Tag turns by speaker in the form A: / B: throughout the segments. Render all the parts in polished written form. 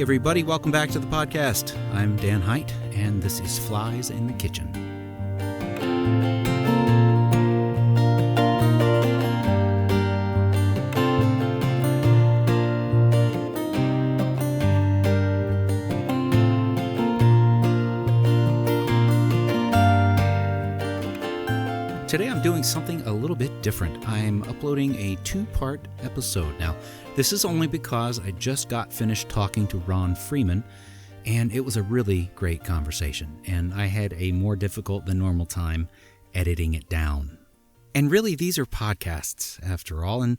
A: everybody. Welcome back to the podcast. I'm Dan Haidt, and this is Flies in the Kitchen. Today I'm doing something a little bit different. I'm uploading a two-part episode. Now, this is only because I just got finished talking to Ron Freeman, and it was a really great conversation, and I had a more difficult than normal time editing it down. And really, these are podcasts, after all, and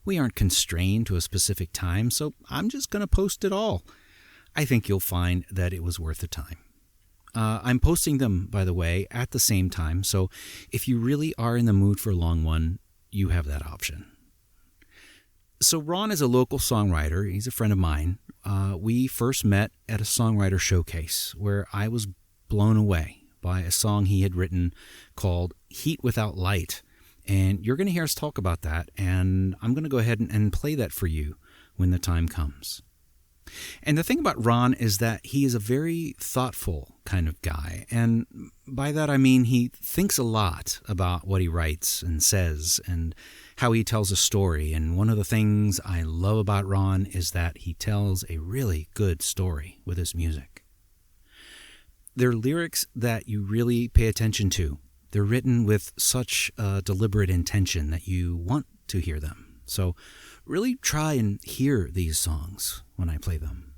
A: we aren't constrained to a specific time, so I'm just going to post it all. I think you'll find that it was worth the time. I'm posting them, by the way, at the same time, so if you really are in the mood for a long one, you have that option. So Ron is a local songwriter. He's a friend of mine. We first met at a songwriter showcase where I was blown away by a song he had written called Heat Without Light. And you're going to hear us talk about that, and I'm going to go ahead and play that for you when the time comes. And the thing about Ron is that he is a very thoughtful kind of guy. And by that I mean he thinks a lot about what he writes and says and how he tells a story. And one of the things I love about Ron is that he tells a really good story with his music. They're lyrics that you really pay attention to. They're written with such a deliberate intention that you want to hear them. So really try and hear these songs when I play them.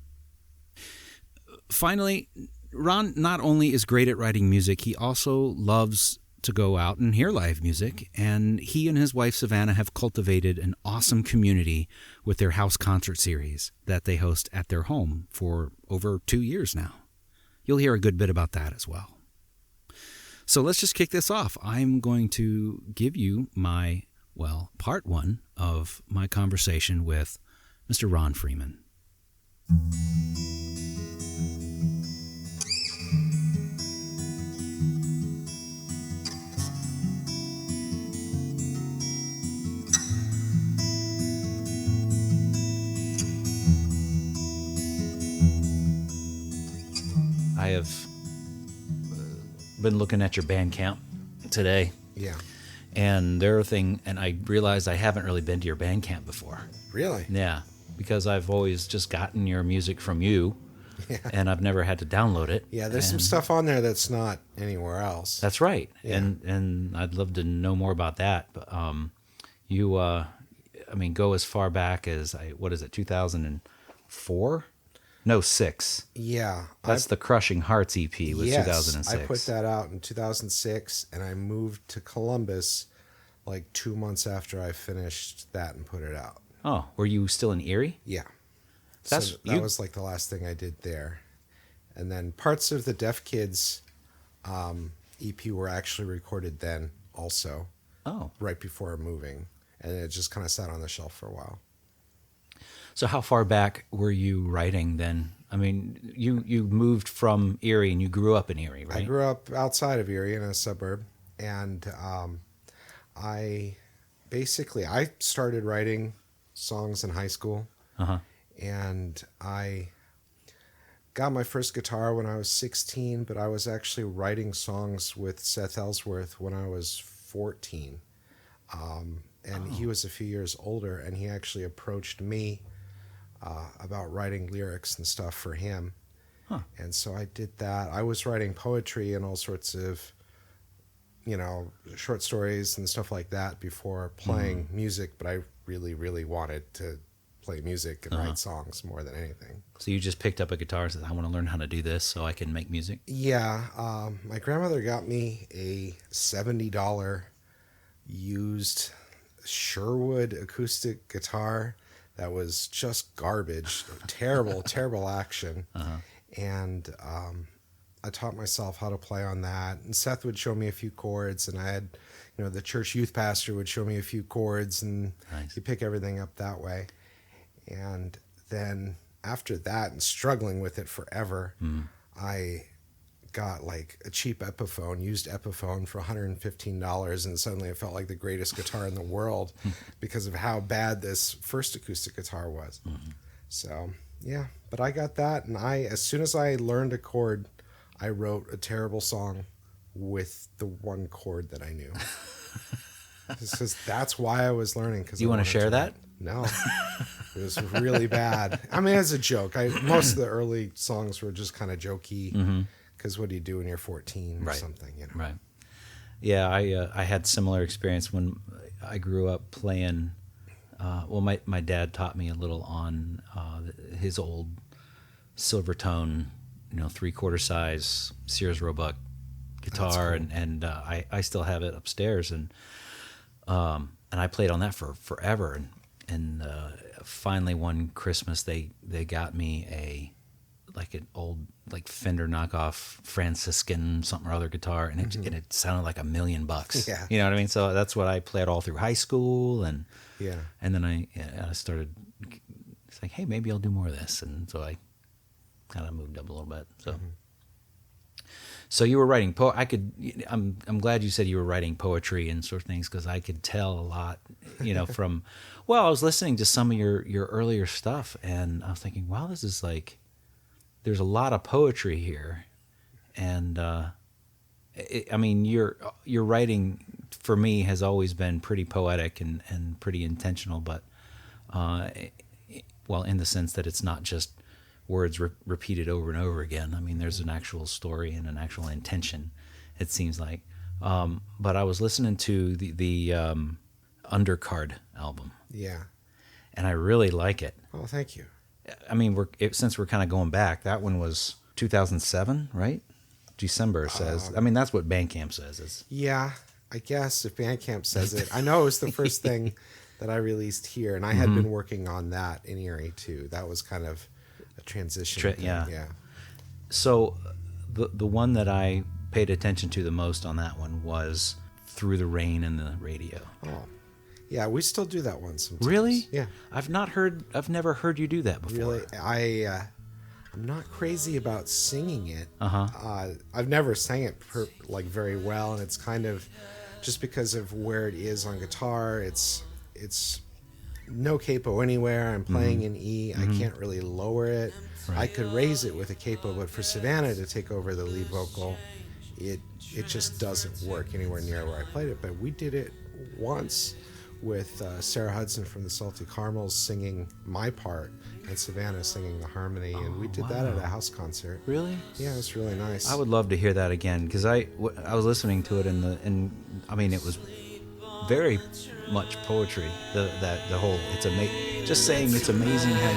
A: Finally, Ron not only is great at writing music, he also loves to go out and hear live music, and he and his wife Savannah have cultivated an awesome community with their house concert series that they host at their home for over 2 years now. You'll hear a good bit about that as well. So let's just kick this off. I'm going to give you part one of my conversation with Mr. Ron Freeman. I have been looking at your Bandcamp today.
B: Yeah.
A: And I realized I haven't really been to your Bandcamp before.
B: Really?
A: Yeah, because I've always just gotten your music from you, and I've never had to download it.
B: Yeah, there's some stuff on there that's not anywhere else.
A: That's right,
B: yeah.
A: and I'd love to know more about that. But you, go as far back as 2004? No, 6.
B: Yeah.
A: That's the Crushing Hearts EP was 2006.
B: I put that out in 2006, and I moved to Columbus like 2 months after I finished that and put it out.
A: Oh, were you still in Erie?
B: Yeah. That was like the last thing I did there. And then parts of the Deaf Kids EP were actually recorded then also.
A: Oh.
B: Right before moving. And it just kind of sat on the shelf for a while.
A: So how far back were you writing then? I mean, you moved from Erie and you grew up in Erie, right?
B: I grew up outside of Erie in a suburb, and I started writing songs in high school, and I got my first guitar when I was 16, but I was actually writing songs with Seth Ellsworth when I was 14, he was a few years older, and he actually approached me about writing lyrics and stuff for him. Huh. And so I did that. I was writing poetry and all sorts of, short stories and stuff like that before playing music, but I really, really wanted to play music and write songs more than anything.
A: So you just picked up a guitar and said, I want to learn how to do this so I can make music?
B: Yeah. My grandmother got me a $70 used Sherwood acoustic guitar that was just garbage, terrible action. And I taught myself how to play on that. And Seth would show me a few chords, and I had, the church youth pastor would show me a few chords, and you pick everything up that way. And then after that, and struggling with it forever, I got like a cheap used Epiphone for $115, and suddenly it felt like the greatest guitar in the world because of how bad this first acoustic guitar was. So Yeah, but I got that, and as soon as I learned a chord, I wrote a terrible song with the one chord that I knew. Because that's why I was learning. Cause
A: You want to share that?
B: No, it was really bad. I mean, as a joke. Most of the early songs were just kind of jokey. Because what do you do when you're 14 or something? You know?
A: Right. Yeah, I had similar experience when I grew up playing. Well, my dad taught me a little on his old Silvertone, 3/4 size Sears Roebuck guitar, cool. and I still have it upstairs, and I played on that for forever, and finally one Christmas they got me an old Fender knockoff Franciscan something or other guitar, and it sounded like $1 million.
B: Yeah.
A: You know what I mean? So that's what I played all through high school, and then I started. It's like, hey, maybe I'll do more of this, and so I kind of moved up a little bit. So. So you were writing I'm glad you said you were writing poetry and sort of things, because I could tell a lot, from. Well, I was listening to some of your earlier stuff, and I was thinking, wow, this is there's a lot of poetry here, and your writing for me has always been pretty poetic and pretty intentional, but in the sense that it's not just words repeated over and over again. I mean, there's an actual story and an actual intention, it seems like. But I was listening to the Undercard album.
B: Yeah.
A: And I really like it.
B: Oh, thank you.
A: I mean, since we're kind of going back, that one was 2007, right? December says. I mean, that's what Bandcamp says.
B: Yeah, I guess if Bandcamp says it. I know it was the first thing that I released here, and I had been working on that in Erie, too. That was kind of a transition. Yeah.
A: So the one that I paid attention to the most on that one was Through the Rain and the Radio. Oh,
B: yeah, we still do that one sometimes.
A: Really?
B: Yeah.
A: I've never heard you do that before.
B: Really? I'm not crazy about singing it. I've never sang it very well, and it's kind of just because of where it is on guitar. It's no capo anywhere. I'm playing in E. I can't really lower it. Right. I could raise it with a capo, but for Savannah to take over the lead vocal, it just doesn't work anywhere near where I played it. But we did it once with Sarah Hudson from the Salty Caramels singing my part and Savannah singing the harmony, and we did that at a house concert.
A: Really?
B: Yeah, it was really nice.
A: I would love to hear that again, because I was listening to it and I mean, it was very much poetry. The whole just saying it's amazing how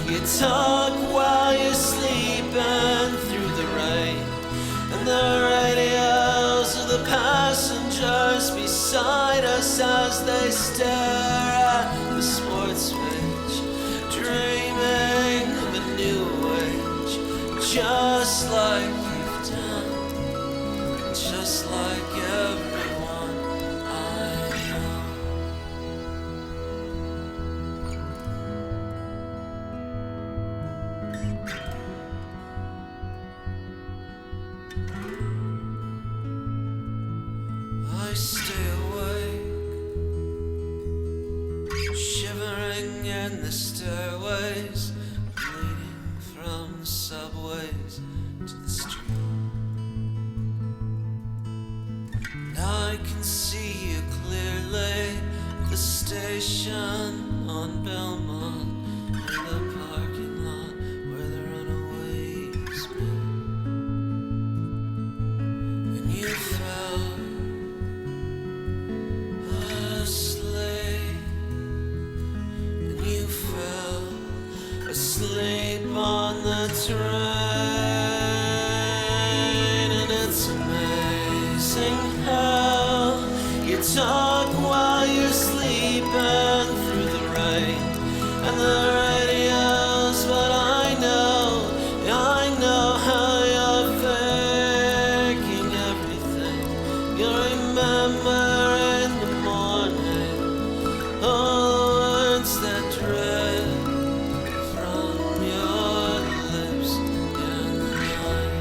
C: you talk while you're sleeping through the rain, and the radios of the passengers beside us as they stare at the sports page, dreaming of a new age, just like you've done, just like everyone I know. I stay awake, shivering in the stairways, bleeding from the subways to the street. And I can see you clearly at the station on Belmont, in the parking lot where the runaways meet. And you fell asleep, and you fell asleep on the train. And it's amazing how you talk while you're sleeping through the rain and the radios, but I know how you're faking everything. You remember in the morning all the words that drip from your lips in the night.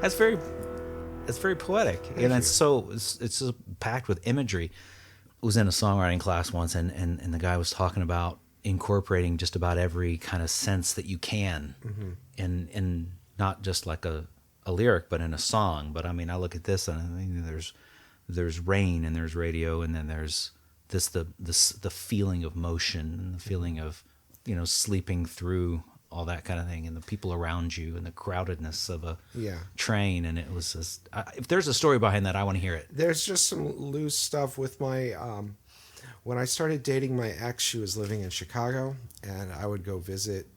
A: That's very poetic, and it's so packed with imagery. I was in a songwriting class once, and the guy was talking about incorporating just about every kind of sense that you can, in not just like a lyric, but in a song. But I mean, I look at this, and I mean, there's rain, and there's radio, and then there's the feeling of motion, the feeling of sleeping through all that kind of thing, and the people around you, and the crowdedness of a train. And it was just, if there's a story behind that, I want to hear it.
B: There's just some loose stuff with my, when I started dating my ex, she was living in Chicago, and I would go visit,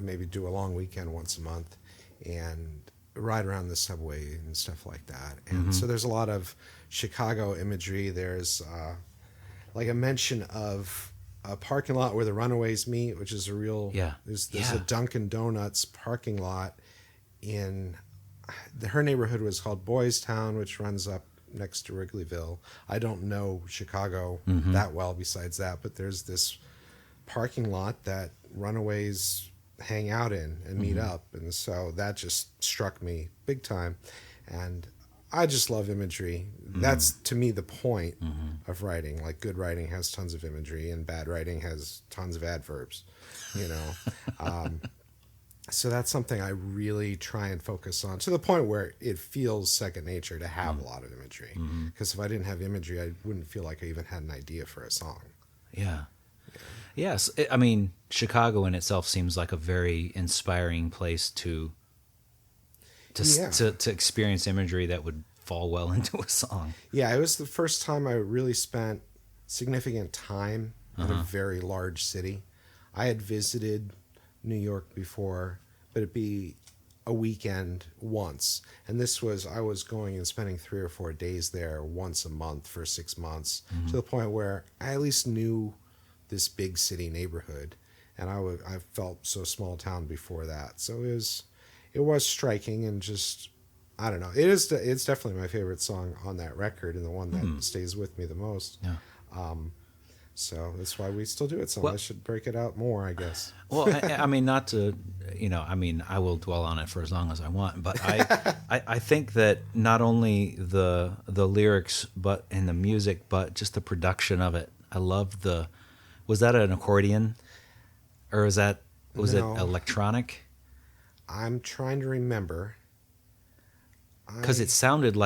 B: maybe do a long weekend once a month, and ride around the subway and stuff like that. And so there's a lot of Chicago imagery. There's like a mention of a parking lot where the Runaways meet, which is a real, there's a Dunkin' Donuts parking lot in, her neighborhood was called Boys Town, which runs up next to Wrigleyville. I don't know Chicago that well besides that, but there's this parking lot that Runaways hang out in and meet up. And so that just struck me big time. And I just love imagery. That's, to me, the point of writing. Like, good writing has tons of imagery, and bad writing has tons of adverbs, So that's something I really try and focus on, to the point where it feels second nature to have a lot of imagery. Because if I didn't have imagery, I wouldn't feel like I even had an idea for a song.
A: Yeah. Yes. I mean, Chicago in itself seems like a very inspiring place to experience imagery that would fall well into a song.
B: Yeah, it was the first time I really spent significant time in a very large city. I had visited New York before, but it'd be a weekend once. And I was going and spending 3 or 4 days there once a month for 6 months, to the point where I at least knew this big city neighborhood. And I felt so small town before that. So it was striking, and just, I don't know. It's definitely my favorite song on that record, and the one that stays with me the most. Yeah. So that's why we still do it. So I should break it out more, I guess.
A: Well, I mean, not to, I will dwell on it for as long as I want, but I think that not only the lyrics, and the music, but just the production of it. I love was that an accordion, or was it electronic?
B: I'm trying to remember.
A: Because it sounded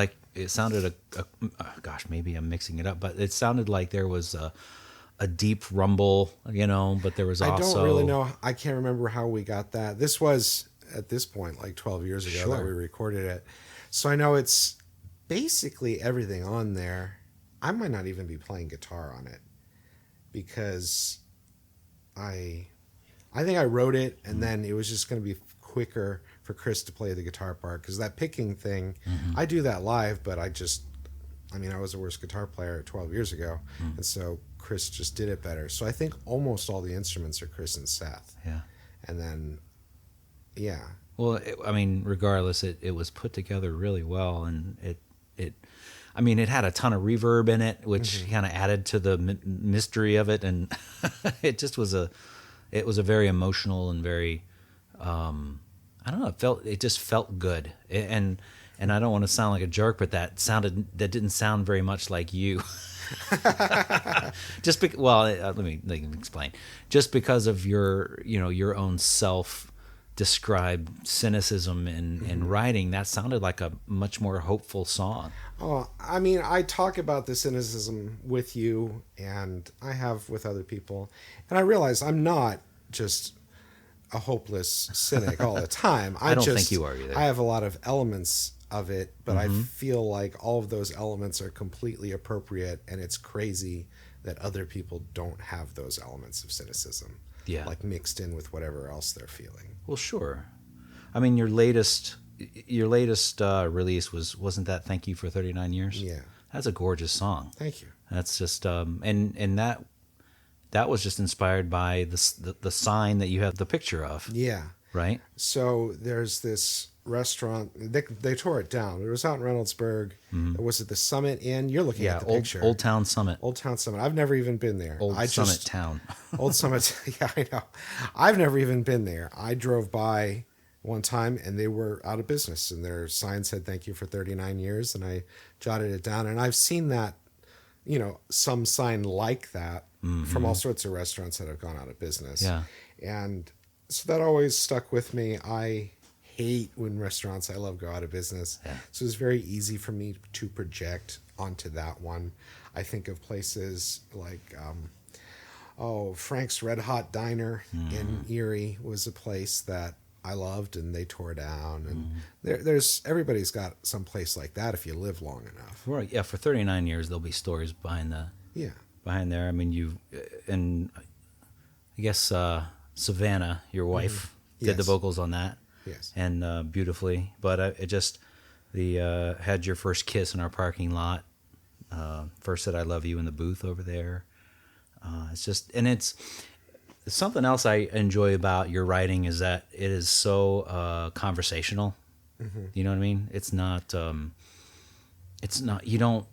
A: gosh, maybe I'm mixing it up, but it sounded like there was a deep rumble, but there was also...
B: I don't really know. I can't remember how we got that. This was, at this point, like 12 years ago that we recorded it. So I know it's basically everything on there. I might not even be playing guitar on it, because I think I wrote it, and then it was just going to be quicker for Chris to play the guitar part, because that picking thing, I do that live, but I was the worst guitar player 12 years ago, and so Chris just did it better. So I think almost all the instruments are Chris and Seth. Yeah. And then, yeah.
A: Well, regardless, it was put together really well, and it had a ton of reverb in it, which kind of added to the mystery of it, and it just was a very emotional and very, I don't know, it just felt good, and I don't want to sound like a jerk, but that didn't sound very much like you. Let me explain. Just because of your own self-described cynicism in writing, that sounded like a much more hopeful song.
B: Oh, I talk about the cynicism with you, and I have with other people, and I realize I'm not just a hopeless cynic all the time.
A: I don't think you are either.
B: I have a lot of elements of it, but I feel like all of those elements are completely appropriate, and it's crazy that other people don't have those elements of cynicism, like mixed in with whatever else they're feeling.
A: Well, sure. Your latest release wasn't that "Thank You for 39 Years"?
B: Yeah,
A: that's a gorgeous song.
B: Thank you.
A: That's just and that was just inspired by the sign that you have the picture of.
B: Yeah.
A: Right.
B: So there's this restaurant. They tore it down. It was out in Reynoldsburg. Was it the Summit Inn? You're looking at the picture.
A: Old Town Summit.
B: Old Town Summit. I've never even been there.
A: Summit Town.
B: Old Summit. Yeah, I know. I've never even been there. I drove by one time, and they were out of business, and their sign said "Thank you for 39 years," and I jotted it down. And I've seen that, some sign like that from all sorts of restaurants that have gone out of business.
A: Yeah.
B: And so that always stuck with me. I hate when restaurants I love go out of business.
A: Yeah.
B: So it's very easy for me to project onto that one. I think of places like, Frank's Red Hot Diner in Erie was a place that I loved, and they tore down. And there's everybody's got some place like that if you live long enough.
A: Right. Yeah. For 39 years, there'll be stories behind there. I mean, and I guess Savannah, your wife, did the
B: Yes.
A: vocals on that.
B: Yes.
A: And beautifully. But it just had your first kiss in our parking lot. First said "I love you" in the booth over there. It's something else I enjoy about your writing is that it is so conversational. You know what I mean? It's not. You don't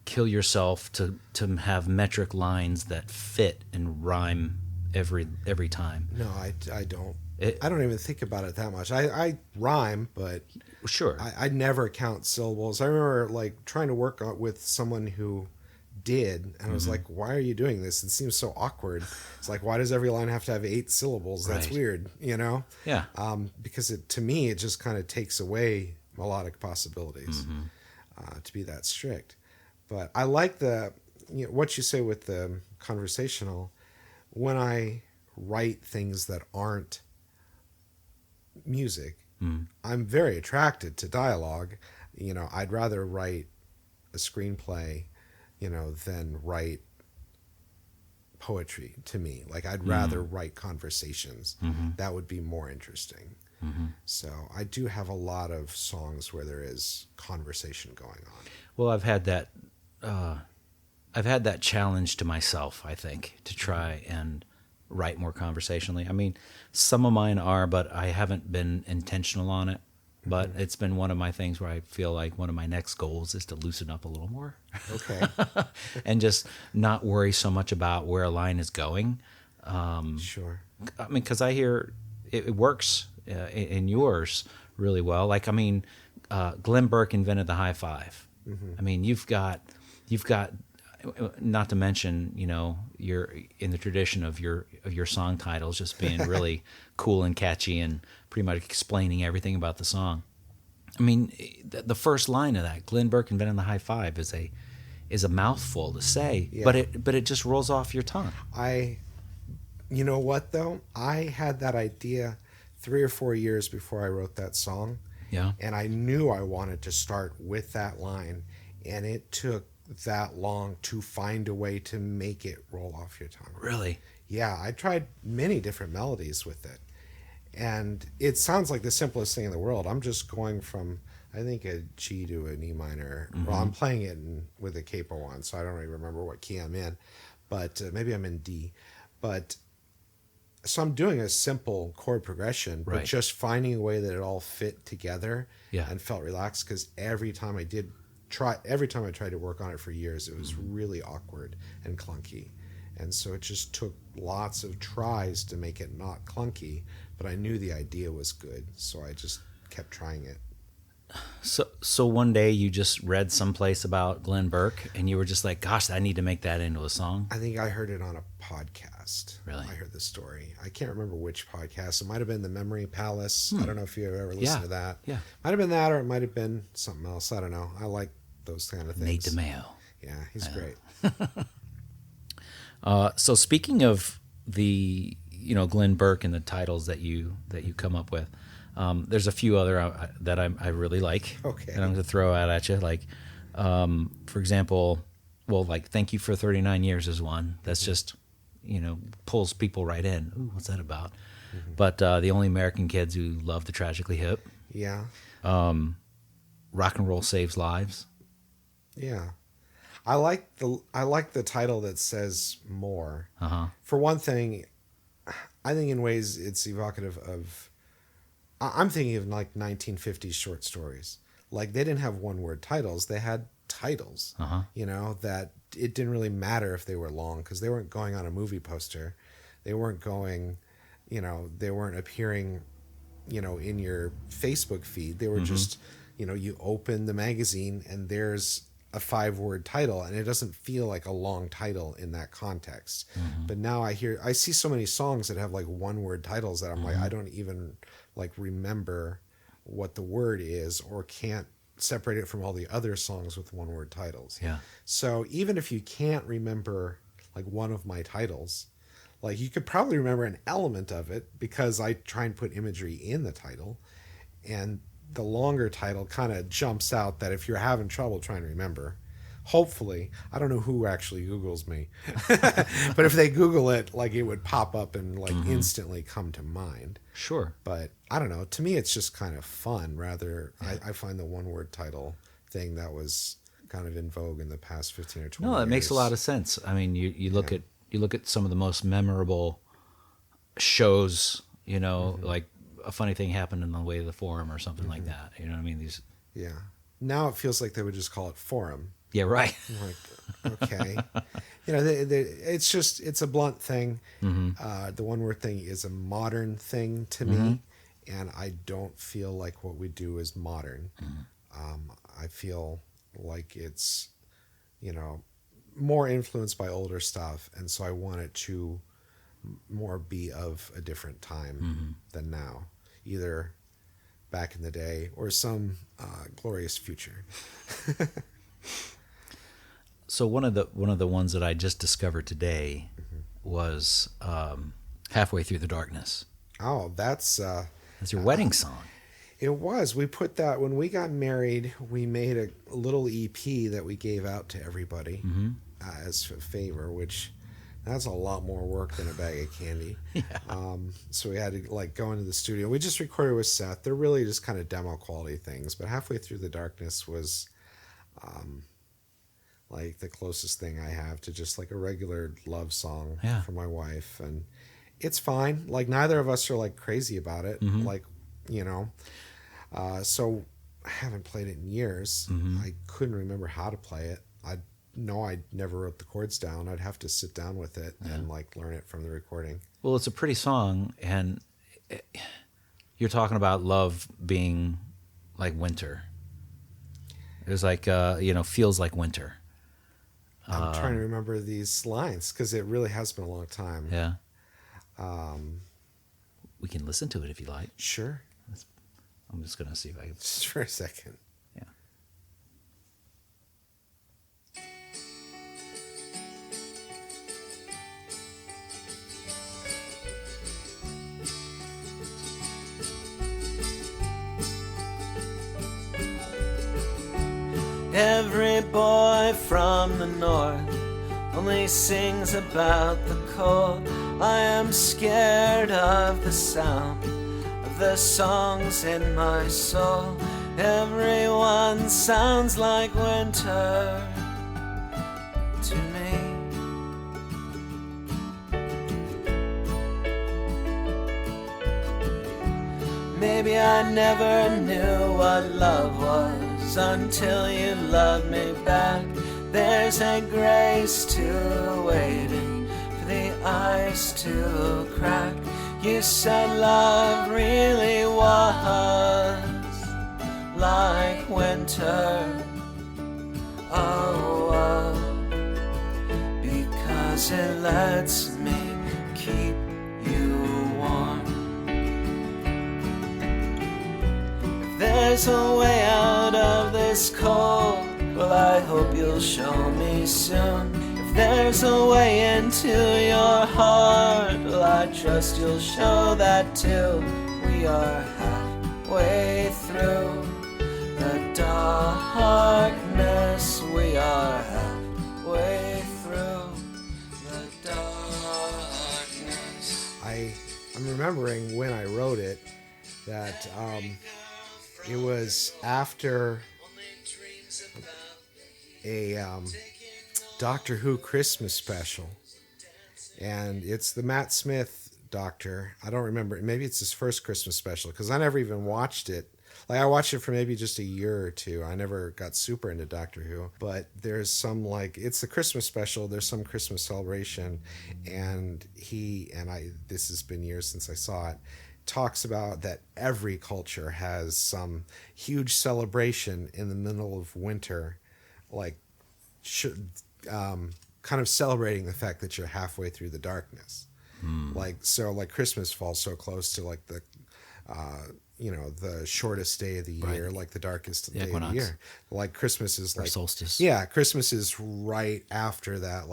A: kill yourself to have metric lines that fit and rhyme every time.
B: No, I don't. I don't even think about it that much. I rhyme, but
A: Sure.
B: I never count syllables. I remember like trying to work with someone who did, and I was like, why are you doing this? It seems so awkward. It's like, why does every line have to have 8 syllables? That's
A: Right.
B: weird,
A: Yeah.
B: because to me it just kind of takes away melodic possibilities to be that strict. But I like what you say with the conversational. When I write things that aren't music, I'm very attracted to dialogue. I'd rather write a screenplay, than write poetry to me. Like, I'd rather write conversations. That would be more interesting. So I do have a lot of songs where there is conversation going on.
A: Well, I've had that challenge to myself, I think, to try and write more conversationally. I mean, some of mine are, but I haven't been intentional on it. But it's been one of my things where I feel like one of my next goals is to loosen up a little more.
B: Okay.
A: And just not worry so much about where a line is going.
B: Sure.
A: I mean, because I hear it works in yours really well. Like, I mean, Glenn Burke invented the high five. I mean, you've got, not to mention, you're in the tradition of your song titles just being really cool and catchy and pretty much explaining everything about the song. I mean, the first line of that, Glenn Burke invented the high five, is a mouthful to say,
B: Yeah.
A: but it just rolls off your tongue.
B: You know what though? I had that idea 3 or 4 years before I wrote that song.
A: Yeah.
B: And I knew I wanted to start with that line, and it took that long to find a way to make it roll off your tongue.
A: Really?
B: Yeah, I tried many different melodies with it, and it sounds like the simplest thing in the world. I'm just going from, I think, a G to an E minor. Well, I'm playing it with a capo on, so I don't even remember what key I'm in, but maybe I'm in D. But so I'm doing a simple chord progression, but
A: Right.
B: just finding a way that it all fit together
A: Yeah.
B: and felt relaxed, because every time I tried to work on it for years, it was really awkward and clunky. And so it just took lots of tries to make it not clunky, but I knew the idea was good, so I just kept trying it.
A: So one day you just read someplace about Glenn Burke and you were just like, gosh, I need to make that into a song.
B: I think I heard it on a podcast.
A: Really?
B: I heard the story. I can't remember which podcast. It might have been The Memory Palace. I don't know if you've ever listened to that.
A: Yeah.
B: Might have been that, or it might have been something else. I don't know. I like those kind of
A: Nate
B: things.
A: DeMeo.
B: Yeah, he's great.
A: So speaking of the Glenn Burke and the titles that you come up with, there's a few other that I really like.
B: Okay.
A: That I'm going to throw out at you. Like, for example, like "Thank You for 39 Years" is one that's just pulls people right in. Ooh, what's that about? But the only American kids who love the Tragically Hip.
B: Yeah.
A: Rock and Roll Saves Lives.
B: Yeah. I like the title that says more.
A: Uh-huh.
B: For one thing, I think in ways it's evocative of, I'm thinking of like 1950s short stories. Like, they didn't have one-word titles. They had titles, that it didn't really matter if they were long, because they weren't going on a movie poster. They weren't going, they weren't appearing in your Facebook feed. They were just, you open the magazine and there's a 5-word title, and it doesn't feel like a long title in that context. But now I see so many songs that have like 1-word titles that I'm like, I don't even like remember what the word is, or can't separate it from all the other songs with 1-word titles.
A: Yeah.
B: So even if you can't remember like one of my titles, like you could probably remember an element of it, because I try and put imagery in the title, and the longer title kind of jumps out that if you're having trouble trying to remember, hopefully, I don't know who actually Googles me, but if they Google it, like it would pop up and like instantly come to mind.
A: Sure.
B: But I don't know. To me, it's just kind of fun. Rather, I find the 1-word title thing that was kind of in vogue in the past 15 or 20 years.
A: No, it makes a lot of sense. I mean, you look at some of the most memorable shows, like a funny thing happened in the way of the forum or something like that. You know what I mean?
B: Yeah. Now it feels like they would just call it forum.
A: Yeah, right.
B: I'm like, okay. It's a blunt thing. The 1-word thing is a modern thing to me, and I don't feel like what we do is modern. I feel like it's, more influenced by older stuff, and so I want it to more be of a different time than now, either back in the day or some glorious future.
A: So one of the ones that I just discovered today was Halfway Through the Darkness.
B: Oh, that's
A: your wedding song.
B: It was. We put that when we got married. We made a little EP that we gave out to everybody as a favor, which that's a lot more work than a bag of candy. Yeah. So we had to like go into the studio. We just recorded with Seth. They're really just kind of demo quality things. But Halfway Through the Darkness was like the closest thing I have to just like a regular love song for my wife. And it's fine. Like neither of us are like crazy about it. Like, so I haven't played it in years. I couldn't remember how to play it. I never wrote the chords down. I'd have to sit down with it and like learn it from the recording.
A: Well, it's a pretty song, and you're talking about love being like winter. It was like, feels like winter.
B: I'm trying to remember these lines because it really has been a long time.
A: Yeah. We can listen to it if you like.
B: Sure.
A: I'm just going to see if I can.
B: Just for a second.
A: Yeah.
C: Every boy from the north only sings about the cold. I am scared of the sound of the songs in my soul. Everyone sounds like winter to me. Maybe I never knew what love was until you loved me back. There's a grace to waiting for the ice to crack. You said love really was like winter. Oh, because it lets me keep you warm. If there's a way out of this cold, well, I hope you'll show me soon. If there's a way into your heart, well, I trust you'll show that too. We are halfway through the darkness. We are halfway through the darkness.
B: I'm remembering when I wrote it that it was after a Doctor Who Christmas special, and it's the Matt Smith Doctor. I don't remember, maybe it's his first Christmas special, because I never even watched it. Like, I watched it for maybe just a year or two. I never got super into Doctor Who, but there's some, like, it's the Christmas special, there's some Christmas celebration, and this has been years since I saw it, talks about that every culture has some huge celebration in the middle of winter, like kind of celebrating the fact that you're halfway through the darkness. Like Christmas falls so close to like the the shortest day of the year, like the darkest day of the year. Like Christmas is like
A: solstice.
B: Yeah, Christmas is right after that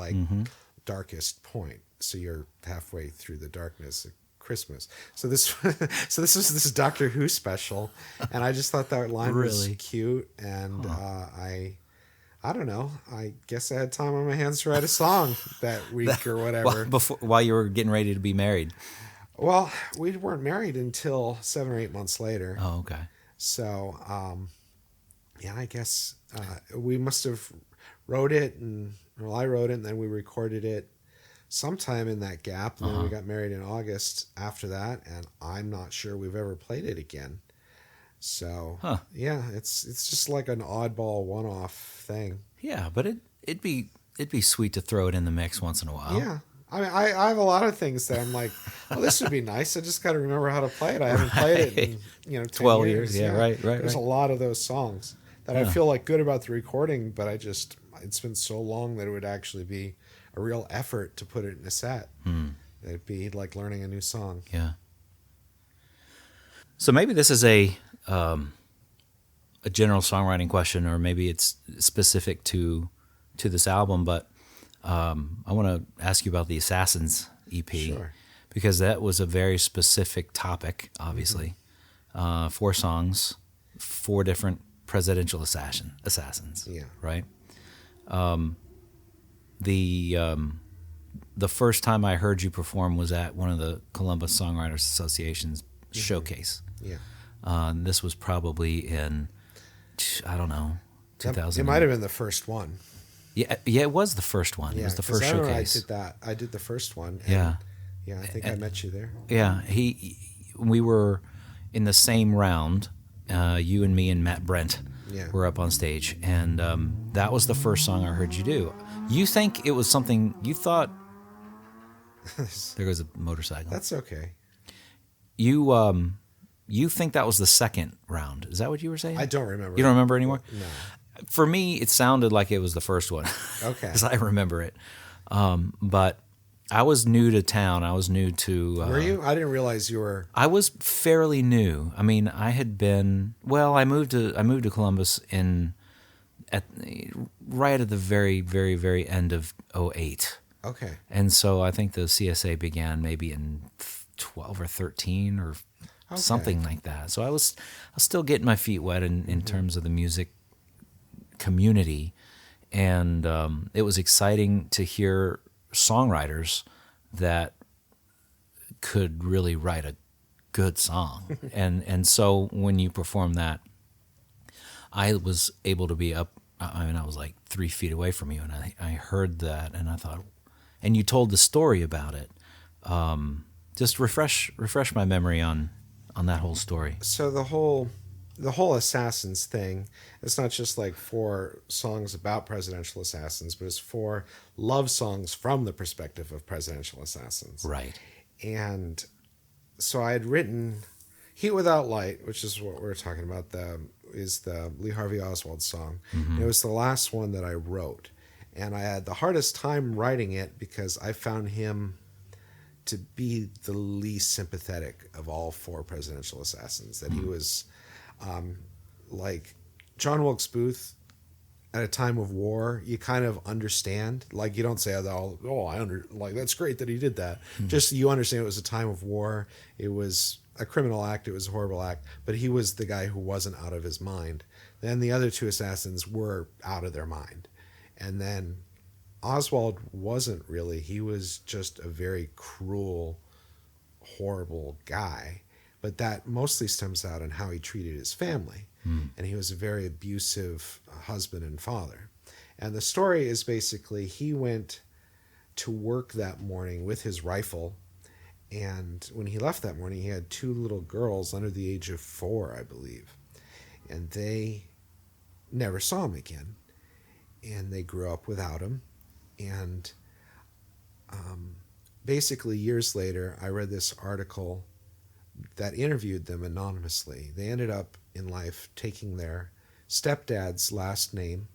B: darkest point. So you're halfway through the darkness of Christmas. So this was this Doctor Who special, and I just thought that line was cute, and I don't know. I guess I had time on my hands to write a song that week or whatever.
A: While you were getting ready to be married.
B: Well, we weren't married until 7 or 8 months later.
A: Oh, okay.
B: So, I guess we must have wrote it, I wrote it, and then we recorded it sometime in that gap. And then we got married in August after that, and I'm not sure we've ever played it again. So, yeah, it's just like an oddball one-off thing.
A: Yeah, but it'd be sweet to throw it in the mix once in a while.
B: Yeah. I mean, I have a lot of things that I'm like, oh, this would be nice. I just got to remember how to play it. I haven't played it in 10
A: 12 years. Yeah, right.
B: There's a lot of those songs that I feel like good about the recording, but it's been so long that it would actually be a real effort to put it in a set. It'd be like learning a new song.
A: Yeah. So maybe this is a general songwriting question, or maybe it's specific to this album, but I want to ask you about the Assassins EP, because that was a very specific topic, obviously. 4 songs, 4 different presidential assassins. Yeah. Right? The first time I heard you perform was at one of the Columbus Songwriters Association's showcase. Yeah. This was probably in, I don't know, 2000.
B: It might have been the first one.
A: Yeah, it was the first one. It was the first showcase.
B: I did the first one.
A: And
B: I think I met you there.
A: Yeah, we were in the same round. You and me and Matt Brent were up on stage, and that was the first song I heard you do. You think it was something you thought? There goes a motorcycle.
B: That's okay.
A: You think that was the second round? Is that what you were saying?
B: I don't remember.
A: You don't remember anymore?
B: No.
A: For me, it sounded like it was the first one.
B: Okay.
A: As I remember it. But I was new to town. I was new to...
B: Were you? I didn't realize you were...
A: I was fairly new. I mean, I had been... Well, I moved to Columbus right at the very, very, very end of 2008.
B: Okay.
A: And so I think the CSA began maybe in 12 or 13 or something like that. So I was still getting my feet wet in terms of the music community, and it was exciting to hear songwriters that could really write a good song. and so when you performed that, I was able to be up. I mean, I was like 3 feet away from you, and I heard that, and I thought, and you told the story about it. Just refresh my memory on that whole story.
B: So the whole Assassins thing, it's not just like 4 songs about presidential assassins, but it's 4 love songs from the perspective of presidential assassins.
A: Right.
B: And so I had written Heat Without Light, which is what we're talking about, is the Lee Harvey Oswald song. Mm-hmm. It was the last one that I wrote. And I had the hardest time writing it because I found him to be the least sympathetic of all 4 presidential assassins. That he was like John Wilkes Booth at a time of war. You kind of understand, like you don't say, like that's great that he did that. Mm-hmm. Just you understand it was a time of war. It was a criminal act. It was a horrible act. But he was the guy who wasn't out of his mind. Then the other 2 assassins were out of their mind. And then Oswald wasn't really. He was just a very cruel, horrible guy. But that mostly stems out in how he treated his family. And he was a very abusive husband and father. And the story is basically he went to work that morning with his rifle. And when he left that morning, he had 2 little girls under the age of 4, I believe. And they never saw him again. And they grew up without him. And basically years later, I read this article that interviewed them anonymously. They ended up in life taking their stepdad's last name,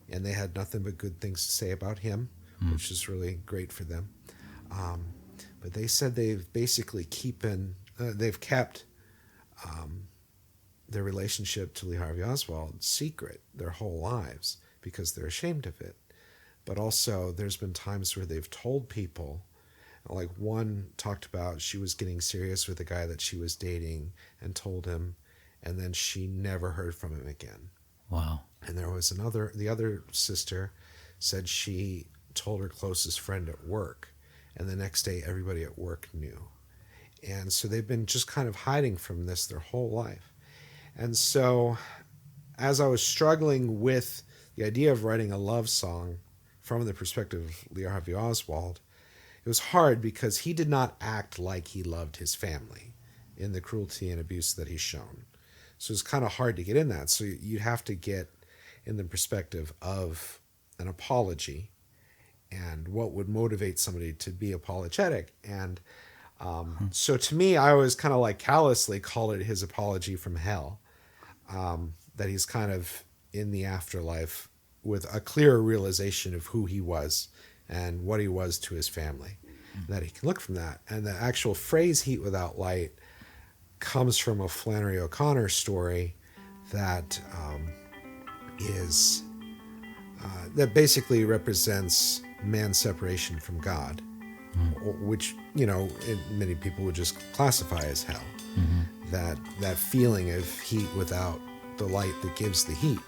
B: and they had nothing but good things to say about him, which is really great for them. But they said they've basically kept their relationship to Lee Harvey Oswald secret their whole lives because they're ashamed of it. But also there's been times where they've told people, like one talked about she was getting serious with a guy that she was dating and told him, and then she never heard from him again.
A: Wow. And
B: there was the other sister said she told her closest friend at work, and the next day everybody at work knew. And so they've been just kind of hiding from this their whole life. And so as I was struggling with the idea of writing a love song from the perspective of Lee Harvey Oswald, it was hard because he did not act like he loved his family in the cruelty and abuse that he's shown. So it's kind of hard to get in that. So you'd have to get in the perspective of an apology and what would motivate somebody to be apologetic. And so to me, I always kind of like callously called it his apology from hell, that he's kind of in the afterlife with a clearer realization of who he was and what he was to his family, that he can look from that. And the actual phrase "heat without light" comes from a Flannery O'Connor story that that basically represents man's separation from God, which, many people would just classify as hell. That feeling of heat without the light that gives the heat,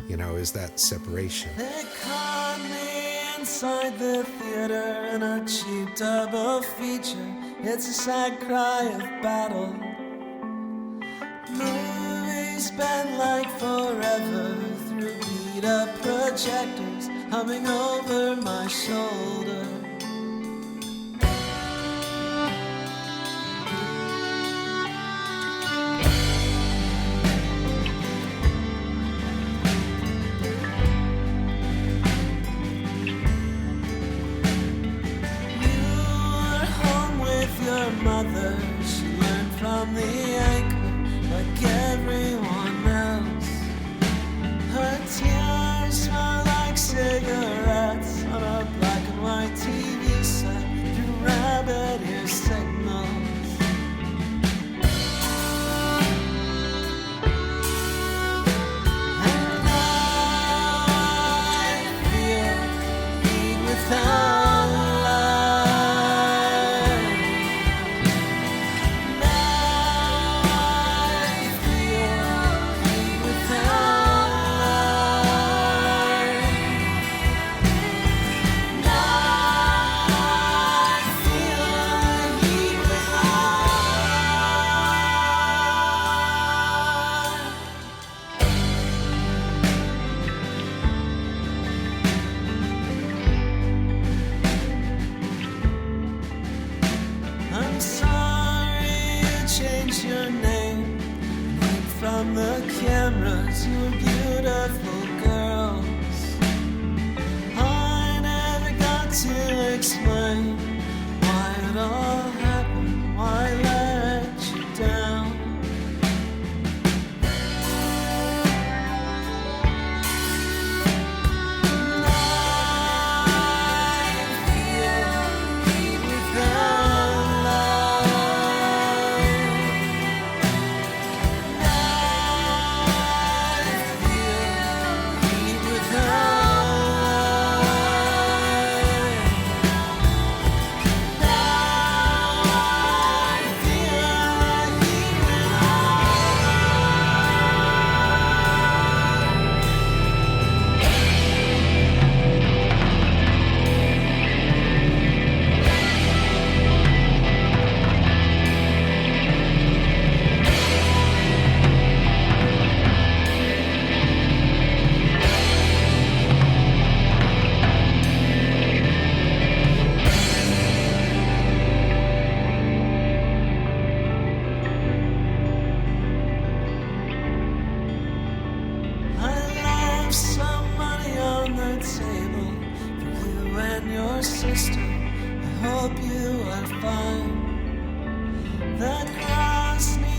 B: is that separation.
C: They caught me inside the theater in a cheap double feature. It's a sad cry of battle. Movies been like forever through beat-up projectors humming over my shoulder. Mother, she learned from the anchor like everyone else. Her tears smell like cigarettes on a black and white TV set through rabbit ear signals. And I feel heat without cameras, you were beautiful girls. I never got to explain why it all happened, why I let you down.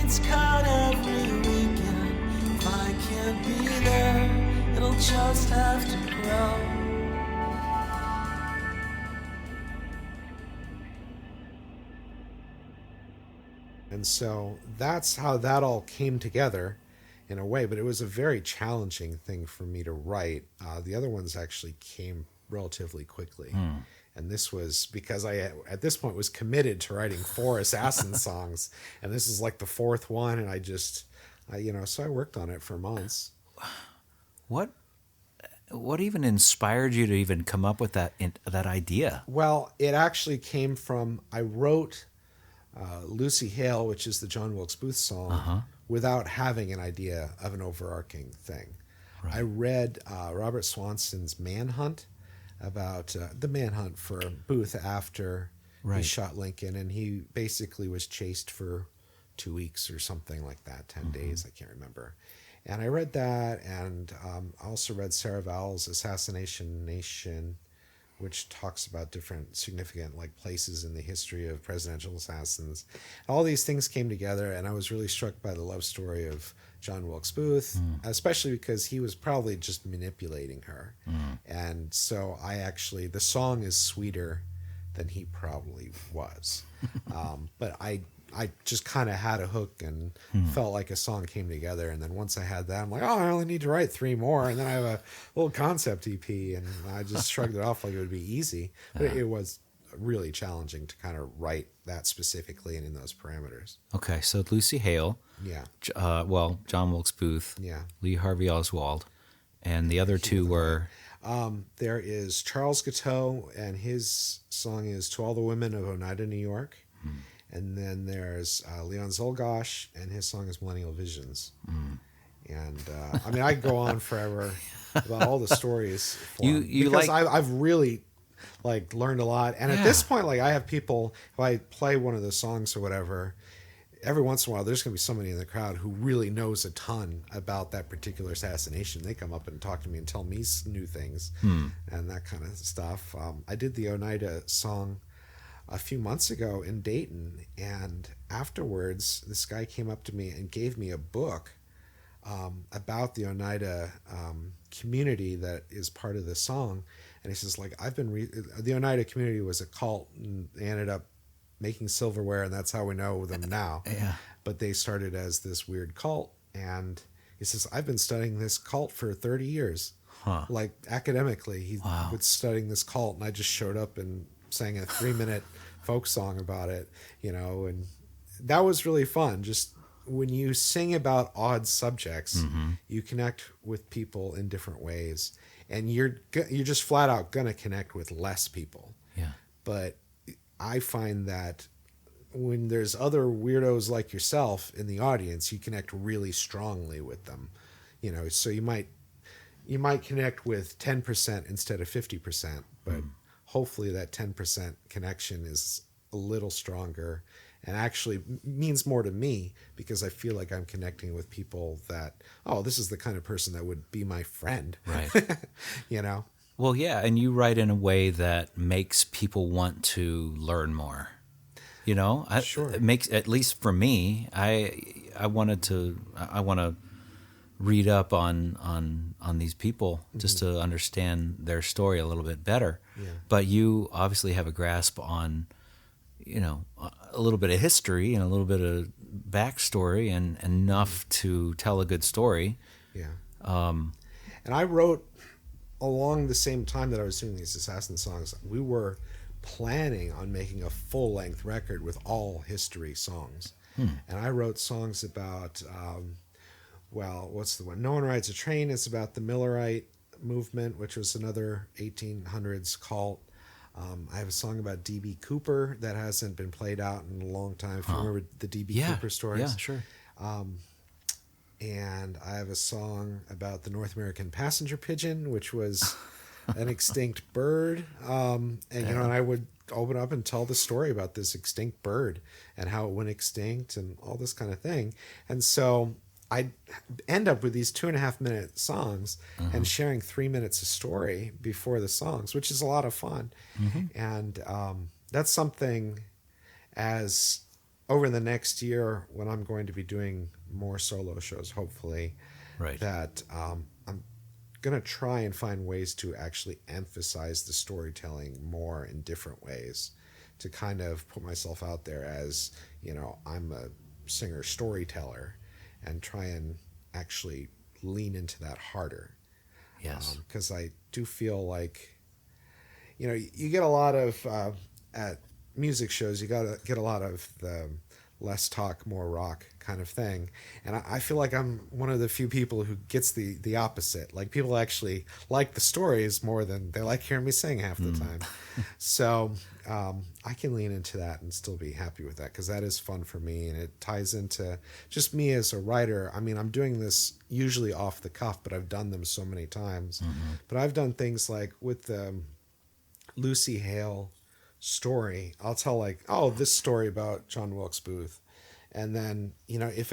C: trains cut every weekend. If I can't be there, it'll just have to grow.
B: And so that's how that all came together in a way, but it was a very challenging thing for me to write. The other ones actually came relatively quickly. And this was because I, at this point, was committed to writing 4 Assassin songs. And this is like the 4th one. And so I worked on it for months.
A: What even inspired you to even come up with that idea?
B: Well, it actually came from, I wrote Lucy Hale, which is the John Wilkes Booth song, without having an idea of an overarching thing. Right. I read Robert Swanson's Manhunt, about the manhunt for Booth after he shot Lincoln, and he basically was chased for 2 weeks or something like that, 10 days, I can't remember. And I read that, and I also read Sarah Vowell's Assassination Nation, which talks about different significant places in the history of presidential assassins. All these things came together, and I was really struck by the love story of John Wilkes Booth, especially because he was probably just manipulating her. And so the song is sweeter than he probably was. But I just kind of had a hook and felt like a song came together. And then once I had that, I'm like, I only need to write 3 more. And then I have a little concept EP, and I just shrugged it off like it would be easy. But it was really challenging to kind of write that specifically and in those parameters.
A: Okay, so Lucy Hale.
B: Yeah.
A: John Wilkes Booth.
B: Yeah.
A: Lee Harvey Oswald. And the other 2 were...
B: there is Charles Guiteau, and his song is To All the Women of Oneida, New York. And then there's Leon Zolgosh, and his song is Millennial Visions. And I could go on forever about all the stories for him, because I've really learned a lot. And at this point, I have people, if I play one of the songs or whatever, every once in a while there's going to be somebody in the crowd who really knows a ton about that particular assassination. They come up and talk to me and tell me new things and that kind of stuff. I did the Oneida song a few months ago in Dayton, and afterwards this guy came up to me and gave me a book about the Oneida community that is part of the song. And he says, I've been the Oneida community was a cult, and they ended up making silverware, and that's how we know them now. But they started as this weird cult, and he says, I've been studying this cult for 30 years. Academically, he was studying this cult, and I just showed up and sang a 3-minute folk song about it, and that was really fun. Just when you sing about odd subjects, you connect with people in different ways, and you're just flat out gonna connect with less people. But I find that when there's other weirdos like yourself in the audience, you connect really strongly with them. So you might connect with 10% instead of 50%, but hopefully that 10% connection is a little stronger and actually means more to me, because I feel like I'm connecting with people that, this is the kind of person that would be my friend.
A: Right.
B: Well,
A: yeah, and you write in a way that makes people want to learn more. Sure. It makes, at least for me, I want to read up on these people just to understand their story a little bit better. But you obviously have a grasp on, a little bit of history and a little bit of backstory and enough to tell a good story.
B: And I wrote along the same time that I was doing these Assassin songs. We were planning on making a full-length record with all history songs. And I wrote songs about, what's the one? No One Rides a Train. It's about the Millerite movement, which was another 1800s cult. I have a song about D.B. Cooper that hasn't been played out in a long time. If you remember the D.B. Cooper stories.
A: Yeah, sure.
B: And I have a song about the North American passenger pigeon, which was an extinct bird. And I would open up and tell the story about this extinct bird and how it went extinct and all this kind of thing. And so I end up with these 2.5-minute songs and sharing 3 minutes of story before the songs, which is a lot of fun. And that's something, as over the next year, when I'm going to be doing more solo shows, hopefully,
A: Right.
B: that I'm going to try and find ways to actually emphasize the storytelling more in different ways, to kind of put myself out there as, I'm a singer storyteller, and try and actually lean into that harder.
A: Yes.
B: Because I do feel like, you get a lot of, at music shows, you got to get a lot of the less talk, more rock kind of thing. And I feel like I'm one of the few people who gets the opposite. Like, people actually like the stories more than they like hearing me sing half the time. So I can lean into that and still be happy with that, because that is fun for me. And it ties into just me as a writer. I mean, I'm doing this usually off the cuff, but I've done them so many times. But I've done things like with the Lucy Hale story. I'll tell this story about John Wilkes Booth. And then, if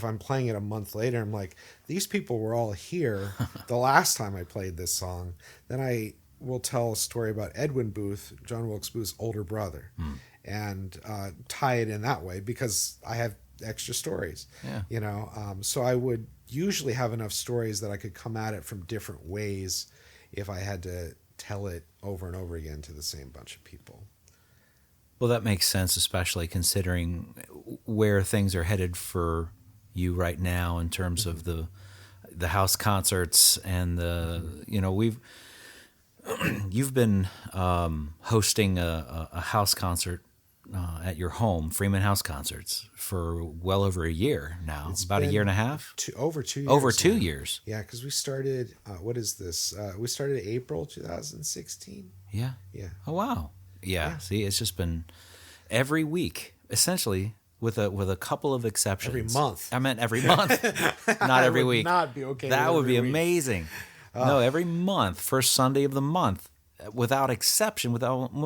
B: I'm playing it a month later, I'm like, these people were all here the last time I played this song. Then I will tell a story about Edwin Booth, John Wilkes Booth's older brother, and tie it in that way, because I have extra stories.
A: Yeah.
B: So I would usually have enough stories that I could come at it from different ways if I had to tell it over and over again to the same bunch of people.
A: Well, that makes sense, especially considering where things are headed for you right now in terms of the house concerts and you've been hosting a house concert at your home, Freeman House Concerts, for well over a year now.
B: It's
A: about a
B: been
A: year and a half?
B: Over 2 years.
A: Over 2
B: now.
A: years.
B: Yeah, because we started, what is this? We started April 2016.
A: Yeah.
B: Yeah.
A: Oh, wow. Yeah. See, it's just been every week, essentially, with a couple of exceptions.
B: Every month.
A: I meant every month, not every week.
B: Not be okay.
A: That would be
B: every week.
A: amazing. No, every month, first Sunday of the month, without exception,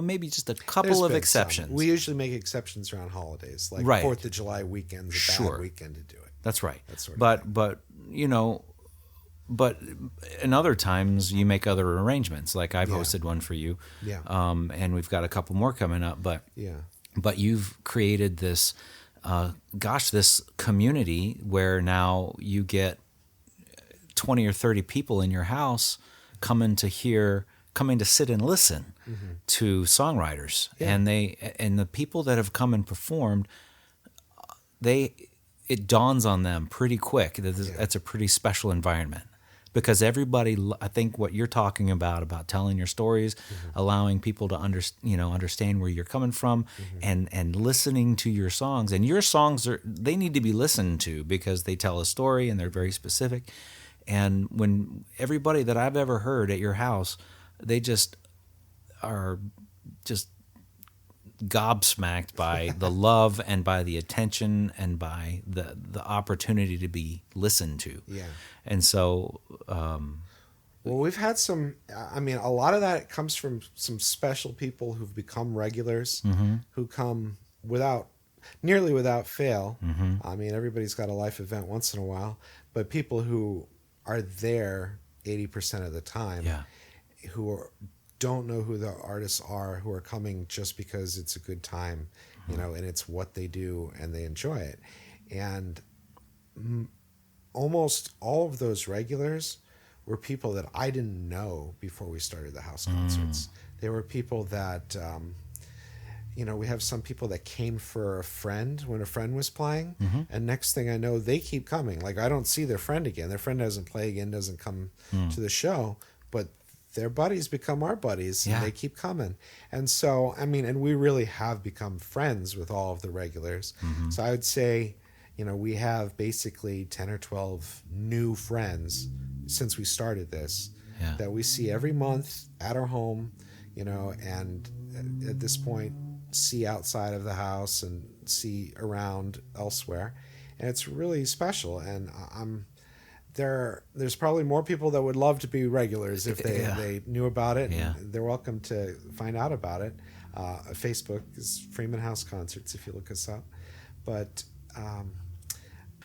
A: maybe just a couple
B: There's
A: of
B: been
A: exceptions.
B: some. We usually make exceptions around holidays, like
A: Right.
B: 4th of July weekend's a bad weekend to do it.
A: That's right.
B: That sort of
A: but in other times you make other arrangements. Like I've hosted one for you.
B: Yeah.
A: And we've got a couple more coming up. But you've created this, this community where now you get 20 or 30 people in your house coming to sit and listen to songwriters.
B: Yeah.
A: And the people that have come and performed, it dawns on them pretty quick that that's a pretty special environment, because everybody, I think what you're talking about telling your stories, allowing people to understand where you're coming from, and listening to your songs. And your songs they need to be listened to because they tell a story and they're very specific. And when everybody that I've ever heard at your house, they just are just gobsmacked by the love and by the attention and by the opportunity to be listened to.
B: Yeah.
A: And so,
B: well, we've had some, a lot of that comes from some special people who've become regulars, who come nearly without fail. Everybody's got a life event once in a while, but people who are there 80% of the time, don't know who the artists are, who are coming just because it's a good time, and it's what they do and they enjoy it. And almost all of those regulars were people that I didn't know before we started the house concerts. They were people that, we have some people that came for a friend when a friend was playing, and next thing I know, they keep coming. Like, I don't see their friend again. Their friend doesn't play again, doesn't come to the show, but their buddies become our buddies, and they keep coming. And so, and we really have become friends with all of the regulars. So I would say, we have basically 10 or 12 new friends since we started this that we see every month at our home, and at this point see outside of the house and see around elsewhere. And it's really special. And there's probably more people that would love to be regulars if they knew about it.
A: Yeah.
B: And they're welcome to find out about it. Facebook is Freeman House Concerts if you look us up. But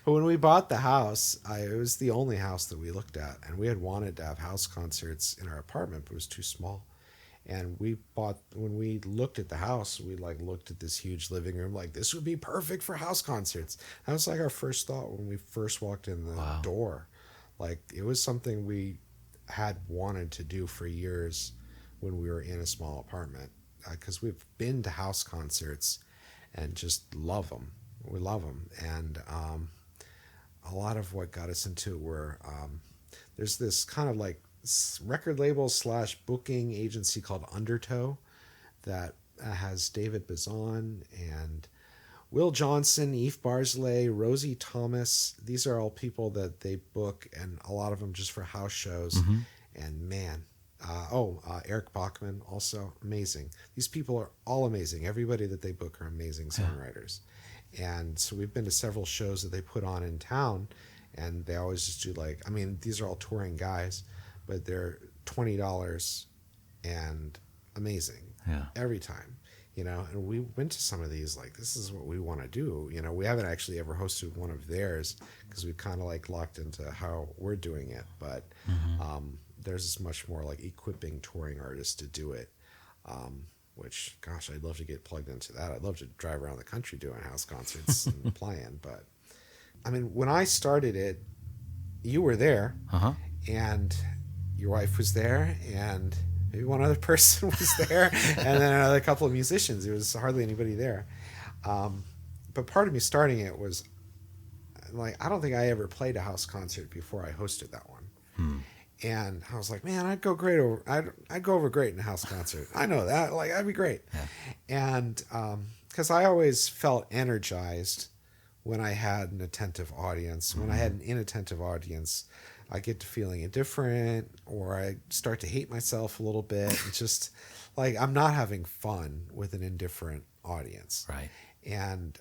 B: when we bought the house, it was the only house that we looked at, and we had wanted to have house concerts in our apartment, but it was too small. And when we looked at the house, we like looked at this huge living room, like this would be perfect for house concerts. That was like our first thought when we first walked in the door. Like it was something we had wanted to do for years when we were in a small apartment, because we've been to house concerts and just love them. We love them. And a lot of what got us into it were, there's this kind of like record label / booking agency called Undertow that has David Bazan and Will Johnson, Eve Barsley, Rosie Thomas. These are all people that they book, and a lot of them just for house shows. And man, Eric Bachman, also amazing. These people are all amazing. Everybody that they book are amazing songwriters. And so we've been to several shows that they put on in town, and they always just do like, I mean, these are all touring guys, but they're $20 and amazing every time, you know. And we went to some of these like, this is what we want to do, you know. We haven't actually ever hosted one of theirs because we kind of like locked into how we're doing it, but theirs is much more like equipping touring artists to do it, which, gosh, I'd love to get plugged into that. I'd love to drive around the country doing house concerts and playing. But I mean, when I started it, you were there, and your wife was there, and maybe one other person was there, and then another couple of musicians. There was hardly anybody there. But part of me starting it was like, I don't think I ever played a house concert before I hosted that one. And I was like, man, I'd go over great in a house concert. I know that, like, that'd be great. And because I always felt energized when I had an attentive audience. When I had an inattentive audience, I get to feeling indifferent, or I start to hate myself a little bit. It's just like I'm not having fun with an indifferent audience.
A: Right.
B: And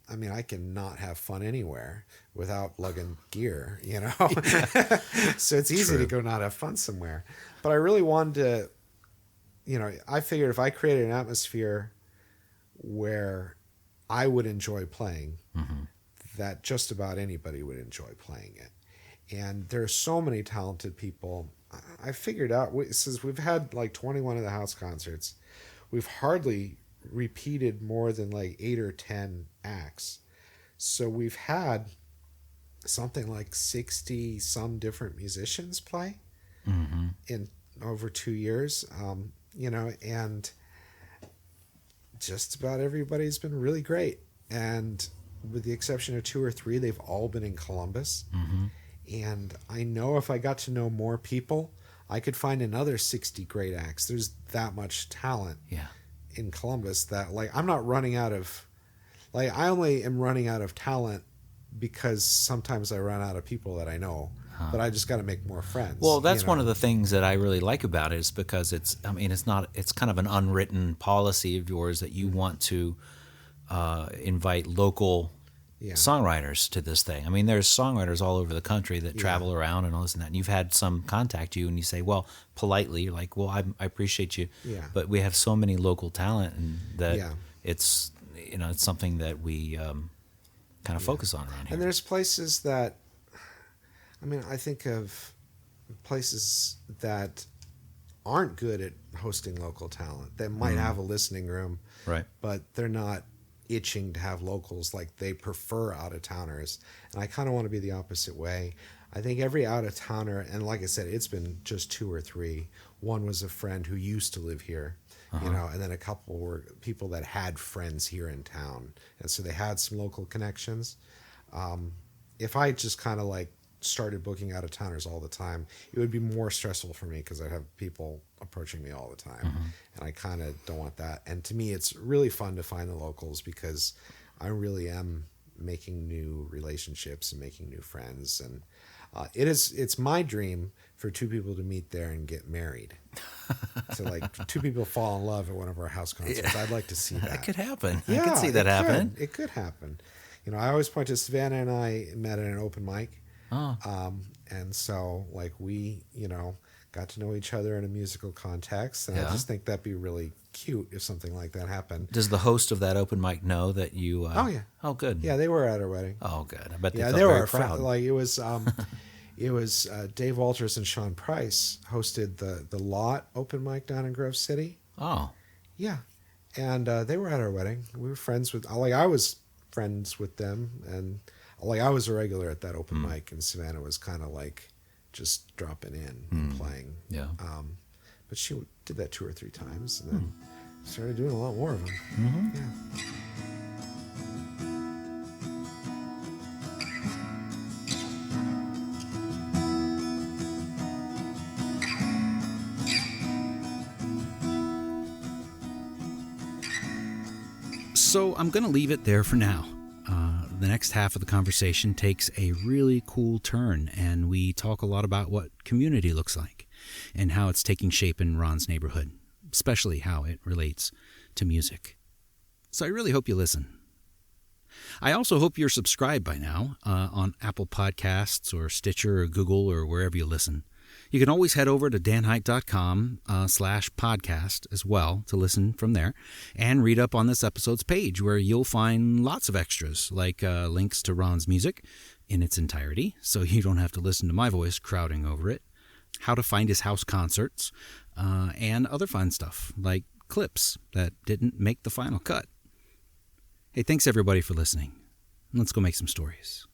B: I mean, I can not have fun anywhere without lugging gear, you know. So it's easy to go not have fun somewhere. But I really wanted to, you know, I figured if I created an atmosphere where I would enjoy playing, that just about anybody would enjoy playing it. And there are so many talented people. I figured out, since we've had like 21 of the house concerts, we've hardly repeated more than like 8 or 10 acts. So we've had something like 60 some different musicians play in over 2 years, you know, and just about everybody's been really great. And with the exception of 2 or 3, they've all been in Columbus. And I know if I got to know more people, I could find another 60 great acts. There's that much talent in Columbus that, like, I'm not running out of, like, I only am running out of talent because sometimes I run out of people that I know, but I just got to make more friends.
A: Well, that's one of the things that I really like about it, is because it's kind of an unwritten policy of yours that you want to invite local songwriters to this thing. I mean, there's songwriters all over the country that travel around and all this and that. And you've had some contact you, and you say, well, politely, you're like, well, I appreciate you, but we have so many local talent, and that it's, you know, it's something that we kind of focus on around here.
B: And there's places that, I mean, I think of places that aren't good at hosting local talent. They might have a listening room,
A: right,
B: but they're not itching to have locals. Like, they prefer out-of-towners. And I kind of want to be the opposite way. I think every out-of-towner, and like I said, it's been just 2 or 3. One was a friend who used to live here, you know, and then a couple were people that had friends here in town. And so they had some local connections. If I just kind of like started booking out-of-towners all the time, it would be more stressful for me because I'd have people approaching me all the time, and I kind of don't want that. And to me, it's really fun to find the locals because I really am making new relationships and making new friends. And it's my dream for 2 people to meet there and get married. So like 2 people fall in love at one of our house concerts. I'd like to see that.
A: That could happen. I could see that happen.
B: It could happen. You know, I always point to Savannah and I met at an open mic. And so like we, you know, got to know each other in a musical context. And I just think that'd be really cute if something like that happened.
A: Does the host of that open mic know that you...
B: Oh, yeah.
A: Oh, good.
B: Yeah, they were at our wedding.
A: Oh, good. I bet they
B: they
A: felt
B: were
A: very proud.
B: Like, it was... It was Dave Walters and Sean Price hosted the Lot open mic down in Grove City.
A: Oh.
B: Yeah. And they were at our wedding. We were friends with, like, I was friends with them. And, like, I was a regular at that open mic, and Savannah was kind of like just dropping in and playing.
A: Yeah.
B: But she did that 2 or 3 times, and then started doing a lot more of them. Yeah.
A: So I'm going to leave it there for now. The next half of the conversation takes a really cool turn, and we talk a lot about what community looks like and how it's taking shape in Ron's neighborhood, especially how it relates to music. So I really hope you listen. I also hope you're subscribed by now on Apple Podcasts or Stitcher or Google or wherever you listen. You can always head over to danhite.com/podcast as well to listen from there and read up on this episode's page, where you'll find lots of extras like links to Ron's music in its entirety, so you don't have to listen to my voice crowding over it, how to find his house concerts, and other fun stuff like clips that didn't make the final cut. Hey, thanks everybody for listening. Let's go make some stories.